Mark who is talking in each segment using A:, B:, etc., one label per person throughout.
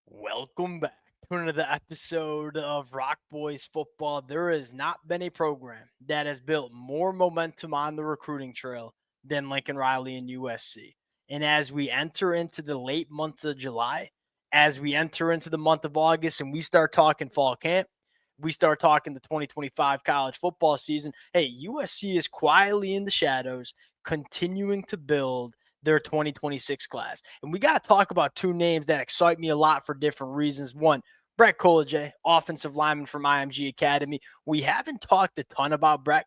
A: Welcome back to another episode of Rock Boys Football. There has not been a program that has built more momentum on the recruiting trail than Lincoln Riley and USC. And as we enter into the late months of July, as we enter into the month of August and we start talking fall camp, we start talking the 2025 college football season. Hey, USC is quietly in the shadows, continuing to build their 2026 class. And we got to talk about two names that excite me a lot for different reasons. One, Breck Kolojay, offensive lineman from IMG Academy. We haven't talked a ton about Breck,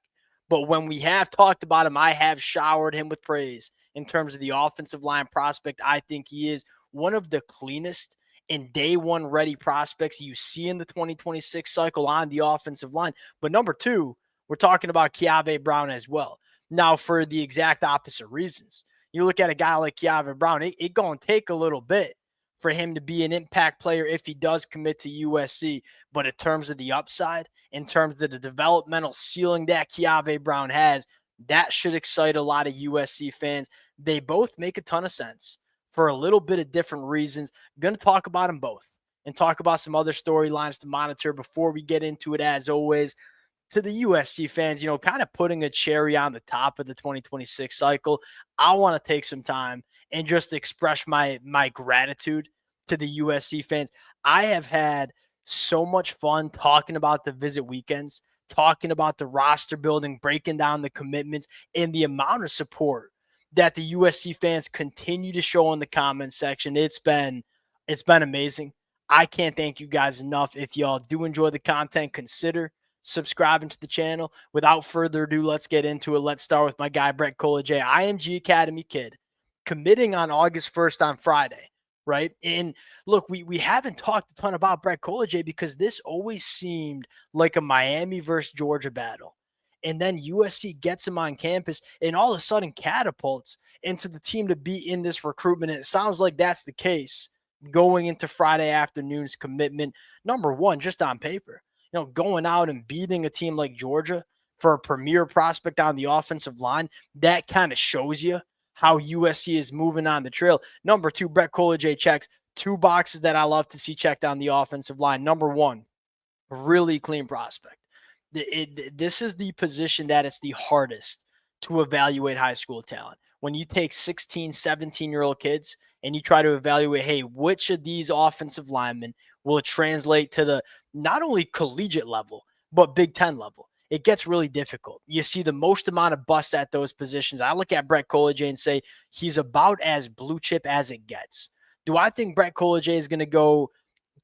A: but when we have talked about him, I have showered him with praise in terms of the offensive line prospect. I think he is one of the cleanest and day one ready prospects you see in the 2026 cycle on the offensive line. But number two, we're talking about Kave Brown as well. Now, for the exact opposite reasons. You look at a guy like Kave Brown, it going to take a little bit for him to be an impact player if he does commit to USC. But in terms of the upside, in terms of the developmental ceiling that Kave Brown has, that should excite a lot of USC fans. They both make a ton of sense for a little bit of different reasons. Going to talk about them both and talk about some other storylines to monitor before we get into it. As always, to the USC fans, kind of putting a cherry on the top of the 2026 cycle, I want to take some time and just express my gratitude to the USC fans. I have had so much fun talking about the visit weekends, talking about the roster building, breaking down the commitments, and the amount of support that the USC fans continue to show in the comment section. It's been amazing. I can't thank you guys enough. If y'all do enjoy the content, consider subscribing to the channel. Without further ado, let's get into it. Let's start with my guy, Breck Kolojay, IMG Academy kid, committing on August 1st on Friday, right? And look, we haven't talked a ton about Breck Kolojay because this always seemed like a Miami versus Georgia battle. And then USC gets him on campus and all of a sudden catapults into the team to be in this recruitment. And it sounds like that's the case going into Friday afternoon's commitment. Number one, just on paper, going out and beating a team like Georgia for a premier prospect on the offensive line, that kind of shows you how USC is moving on the trail. Number two, Breck Kolojay checks two boxes that I love to see checked on the offensive line. Number one, really clean prospect. This is the position that it's the hardest to evaluate high school talent. When you take 16, 17-year-old kids and you try to evaluate, hey, which of these offensive linemen will translate to the not only collegiate level, but Big Ten level? It gets really difficult. You see the most amount of busts at those positions. I look at Breck Kolojay and say he's about as blue chip as it gets. Do I think Breck Kolojay is going to go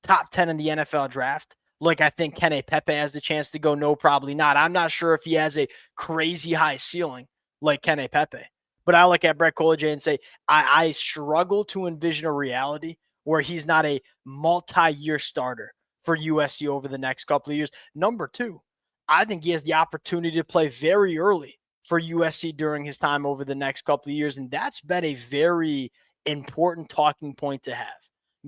A: top 10 in the NFL draft? Like I think Keawe has the chance to go? No, probably not. I'm not sure if he has a crazy high ceiling like Keawe. But I look at Breck Kolojay and say, I struggle to envision a reality where he's not a multi-year starter for USC over the next couple of years. Number two, I think he has the opportunity to play very early for USC during his time over the next couple of years. And that's been a very important talking point to have.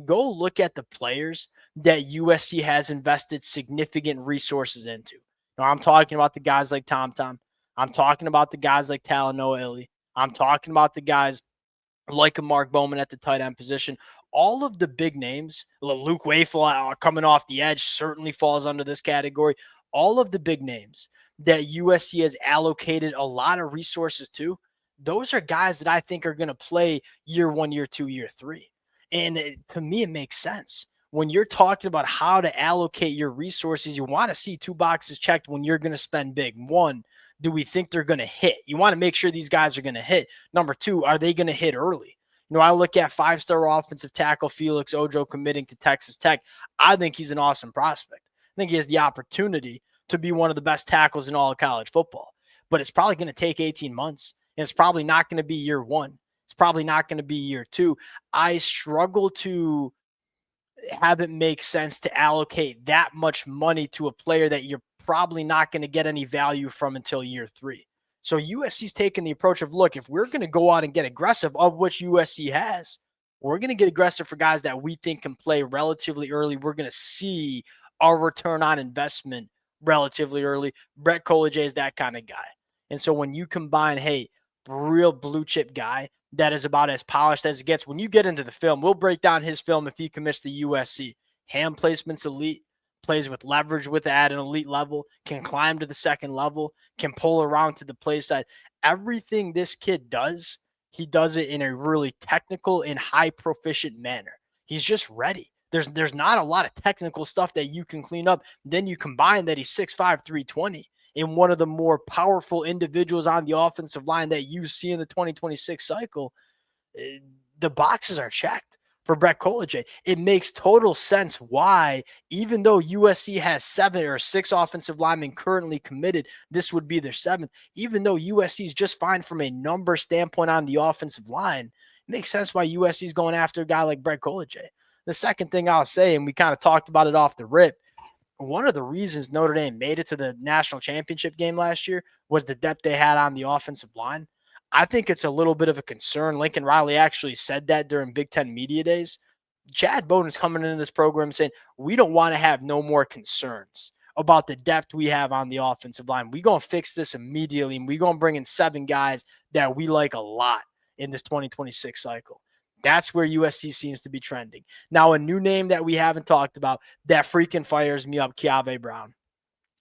A: Go look at the players that USC has invested significant resources into. I'm talking about the guys like Tom Tom. I'm talking about the guys like Talanoa Illy. I'm talking about the guys like a Mark Bowman at the tight end position. All of the big names, Luke Wayful coming off the edge certainly falls under this category. All of the big names that USC has allocated a lot of resources to, those are guys that I think are going to play year one, year two, year three. And to me, it makes sense. When you're talking about how to allocate your resources, you want to see two boxes checked when you're going to spend big. One, do we think they're going to hit? You want to make sure these guys are going to hit. Number two, are they going to hit early? I look at five-star offensive tackle Felix Ojo committing to Texas Tech. I think he's an awesome prospect. I think he has the opportunity to be one of the best tackles in all of college football. But it's probably going to take 18 months. And it's probably not going to be year one. It's probably not going to be year two. I struggle to have it make sense to allocate that much money to a player that you're probably not going to get any value from until year three. So USC's taking the approach of, look, if we're going to go out and get aggressive, of which USC has, we're going to get aggressive for guys that we think can play relatively early. We're going to see our return on investment relatively early. Breck Kolojay is that kind of guy. And so when you combine, hey, real blue chip guy that is about as polished as it gets. When you get into the film, we'll break down his film if he commits to USC. Hand placement's elite, plays with leverage with it at an elite level, can climb to the second level, can pull around to the play side. Everything this kid does, he does it in a really technical and high proficient manner. He's just ready. There's not a lot of technical stuff that you can clean up. Then you combine that he's 6'5", 320, and one of the more powerful individuals on the offensive line that you see in the 2026 cycle. The boxes are checked for Breck Kolojay. It makes total sense why, even though USC has 7 or 6 offensive linemen currently committed, this would be their 7th. Even though USC is just fine from a number standpoint on the offensive line, it makes sense why USC is going after a guy like Breck Kolojay. The second thing I'll say, and we kind of talked about it off the rip, one of the reasons Notre Dame made it to the national championship game last year was the depth they had on the offensive line. I think it's a little bit of a concern. Lincoln Riley actually said that during Big Ten Media Days. Chad Bowden's coming into this program saying, we don't want to have no more concerns about the depth we have on the offensive line. We're going to fix this immediately, and we're going to bring in 7 guys that we like a lot in this 2026 cycle. That's where USC seems to be trending. Now, a new name that we haven't talked about that freaking fires me up, Kave Brown.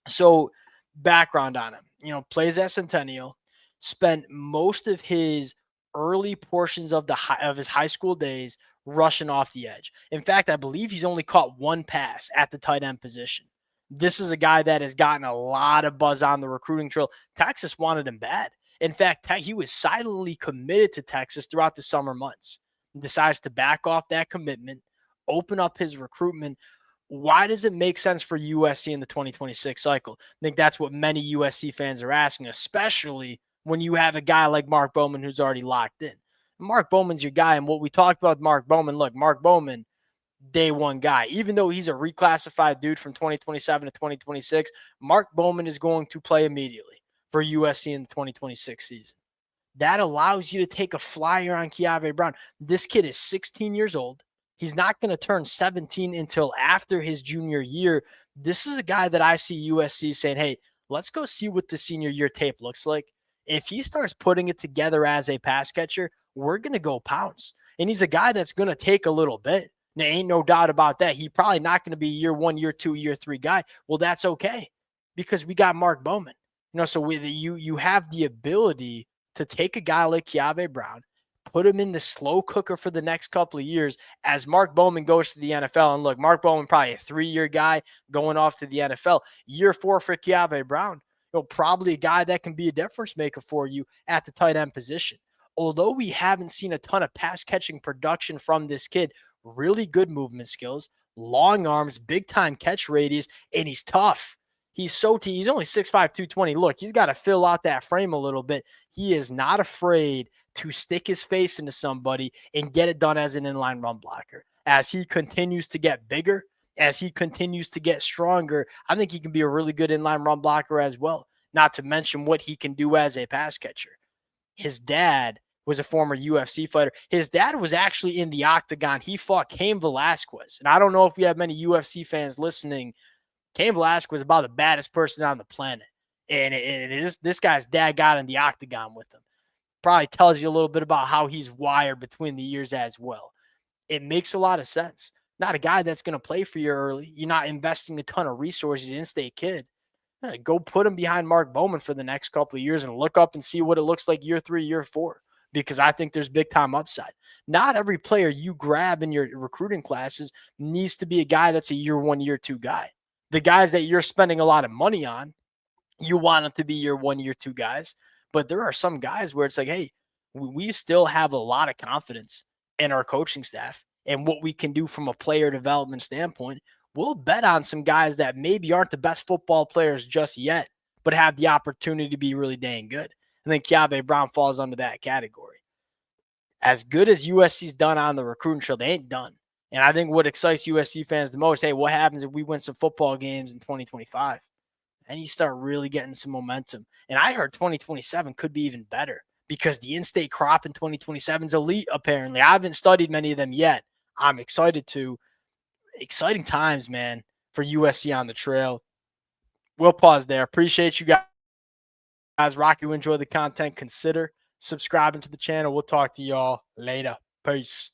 A: So, background on him, plays at Centennial, spent most of his early portions of his high school days rushing off the edge. In fact, I believe he's only caught 1 pass at the tight end position. This is a guy that has gotten a lot of buzz on the recruiting trail. Texas wanted him bad. In fact, he was silently committed to Texas throughout the summer months. Decides to back off that commitment, open up his recruitment. Why does it make sense for USC in the 2026 cycle? I think that's what many USC fans are asking, especially when you have a guy like Mark Bowman who's already locked in. Mark Bowman's your guy, and what we talked about with Mark Bowman, look, Mark Bowman, day one guy. Even though he's a reclassified dude from 2027 to 2026, Mark Bowman is going to play immediately for USC in the 2026 season. That allows you to take a flyer on Kave Brown. This kid is 16 years old. He's not going to turn 17 until after his junior year. This is a guy that I see USC saying, hey, let's go see what the senior year tape looks like. If he starts putting it together as a pass catcher, we're going to go pounds. And he's a guy that's going to take a little bit. There ain't no doubt about that. He's probably not going to be year 1, year 2, year 3 guy. Well, that's okay because we got Mark Bowman. So with you have the ability to take a guy like Kave Brown, put him in the slow cooker for the next couple of years as Mark Bowman goes to the NFL. And look, Mark Bowman, probably a 3-year guy going off to the NFL. Year 4 for Kave Brown, probably a guy that can be a difference maker for you at the tight end position. Although we haven't seen a ton of pass catching production from this kid, really good movement skills, long arms, big time catch radius, and he's tough. He's he's only 6'5", 220. Look, he's got to fill out that frame a little bit. He is not afraid to stick his face into somebody and get it done as an inline run blocker. As he continues to get bigger, as he continues to get stronger, I think he can be a really good inline run blocker as well, not to mention what he can do as a pass catcher. His dad was a former UFC fighter. His dad was actually in the octagon. He fought Cain Velasquez. And I don't know if we have many UFC fans listening. Cain Velasquez was about the baddest person on the planet. And this guy's dad got in the octagon with him. Probably tells you a little bit about how he's wired between the years as well. It makes a lot of sense. Not a guy that's going to play for you early. You're not investing a ton of resources in in-state kid. Go put him behind Mark Bowman for the next couple of years and look up and see what it looks like year 3, year 4, because I think there's big time upside. Not every player you grab in your recruiting classes needs to be a guy that's a year 1, year 2 guy. The guys that you're spending a lot of money on, you want them to be year 1, year 2 guys. But there are some guys where it's like, hey, we still have a lot of confidence in our coaching staff and what we can do from a player development standpoint. We'll bet on some guys that maybe aren't the best football players just yet, but have the opportunity to be really dang good. I think Kave Brown falls under that category. As good as USC's done on the recruiting trail, they ain't done. And I think what excites USC fans the most, hey, what happens if we win some football games in 2025? And you start really getting some momentum. And I heard 2027 could be even better because the in-state crop in 2027 is elite, apparently. I haven't studied many of them yet. I'm excited to. Exciting times, man, for USC on the trail. We'll pause there. Appreciate you guys. Rocky, you enjoy the content. Consider subscribing to the channel. We'll talk to y'all later. Peace.